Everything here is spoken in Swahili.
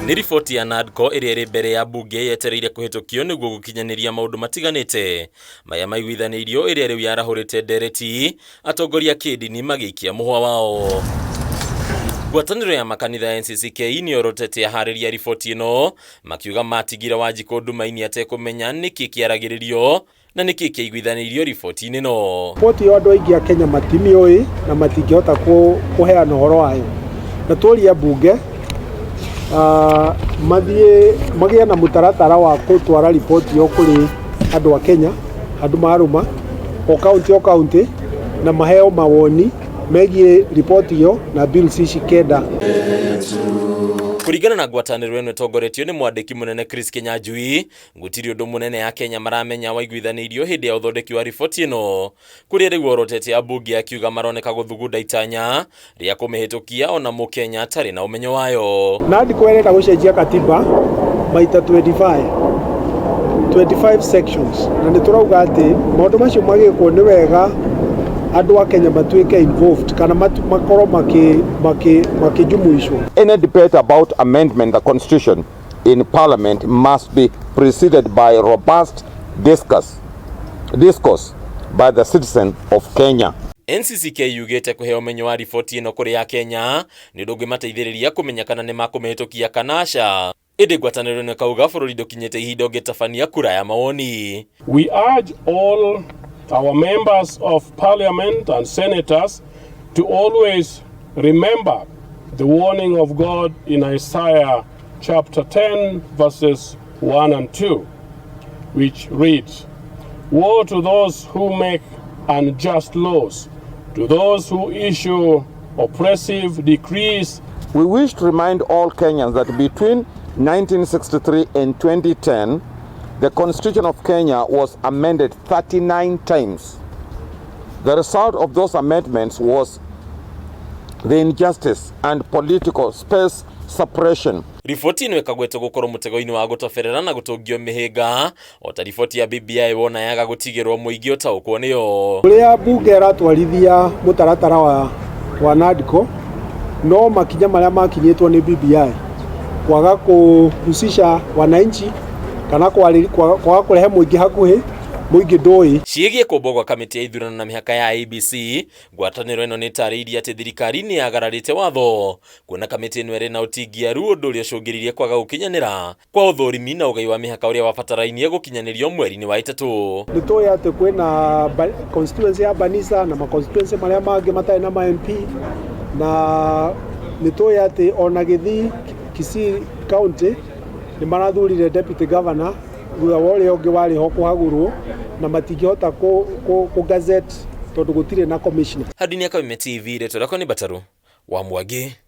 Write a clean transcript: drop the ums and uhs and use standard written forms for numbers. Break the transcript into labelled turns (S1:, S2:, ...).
S1: Ni riboti ya NADCO ĩrĩa ĩrĩ mbere ya mbunge yetereire kũhĩtũkio nĩguo gũkinyanĩria maũndũ matiganĩte maya maiguithanirio ĩrĩa rĩu yarahũrĩte ndereti atongoria kĩndini magĩikia mũhwa wao. Ngwatanĩro ya makanitha ya NCCK niyo rotete yaharĩria riboti ĩno makiuga matigire Wanjiku nduma-inĩ atekũmenya nĩkĩ kĩaragĩrĩrio na nĩkĩ kĩiguithanĩirio riboti-inĩ ĩno.
S2: Riboti ya andũ aingĩ a Kenya matimĩũĩ na matingĩhota kũheana ũhoro wayo. Na tũũria mbunge magĩe na mũtaratara wa gũtwara riboti ĩyo kũrĩ andũ a Kenya, andũ marũma o kaunti na maheo mawoni megiĩ riboti ĩyo na bills ici kenda.
S1: Kũringana na ngwatanĩro ĩno ĩtongoretio nĩ mwandĩki mũnene Chris Kenyanjui, gũtirĩ ũndũ mũnene ya Kenya maramenya waiguithanĩirio hĩndĩ ya ũthondeki wa riboti ĩno, kũrĩa rĩu orotete ambunge akiuga maroneka gũthugunda itanya rĩa kũmĩhĩtũkia ona mũkenya atarĩ na ũmenyo wayo.
S2: NADCO ĩrenda gũcenjia katiba maita 25 sections, na nĩ tũrauga atĩ maũndũ macio magĩkwo nĩ wega andũ a Kenya matuĩke involved kana makorwo makijumuishwo.
S3: Any debate about amendment the constitution in parliament must be preceded by robust discourse by the citizen of Kenya.
S1: NCCK yugĩte kũhe ũmenyo wa riboti ĩno kũrĩ ya Kenya nĩ ũndũ ũngĩmateithĩrĩria kũmenya kana nĩ makũmĩhĩtũkia kana aca. Ĩndĩ ngwatanĩro ĩno ĩkauga bũrũri ndũkinyĩte ihinda ũngĩtabania kura ya mawoni.
S4: We urge all our members of parliament and senators to always remember the warning of God in Isaiah chapter 10 verses 1 and 2, which reads, "Woe to those who make unjust laws, to those who issue oppressive decrees."
S3: We wish to remind all Kenyans that between 1963 and 2010, the Constitution of Kenya was amended 39 times. The result of those amendments was the injustice and political space suppression.
S1: Riboti ĩno ĩkagwetwo gũkorwo mũtego-inĩ wa gũtoberera na gũtũngio mĩhĩnga o ta riboti ya BBI wona yaga gũtigĩrwo mũingĩ ũtaũkwo nĩyo.
S2: Ũrĩa mbunge ĩratwarithia mũtaratara wa NADCO no makinya marĩa makinyĩtwo nĩ BBI kwaga kũhusisha wananchi kana kwaga kũrehe mũingĩ hakuhĩ mũingĩ ndũĩ.
S1: Ciĩgiĩ kũmbwo gwa kamĩtĩ ya ithurano na mĩhaka ya IEBC, ngwatanĩro ĩno nĩ ĩtarĩirie atĩ thirikari nĩ yagararĩte watho kuona kamĩtĩ ĩno ĩrĩ na ũtingiaru ũndũ ũrĩa ũcũngĩrĩirie kwaga gũkinyanĩra kwa ũthũrimi na ũgai wa mĩhaka ũrĩa wabatarainie gũkinyanĩrio mweri-inĩ wa ĩtatũ.
S2: Nĩ tũĩ atĩ kwĩna constituency ya Banisa na constituency marĩa mangĩ matarĩ na MP, na nĩ tũĩ atĩ ona Gĩthii Kisii county nĩ marathurire deputy governor thutha wa ũrĩa ũngĩ warĩ ho kũhagũrwo na matingĩhota gazette tondũ gũtirĩ na commissioner.
S1: Hadini ya KAMITI TV, reto rako nĩ Bataru wa Mwangi.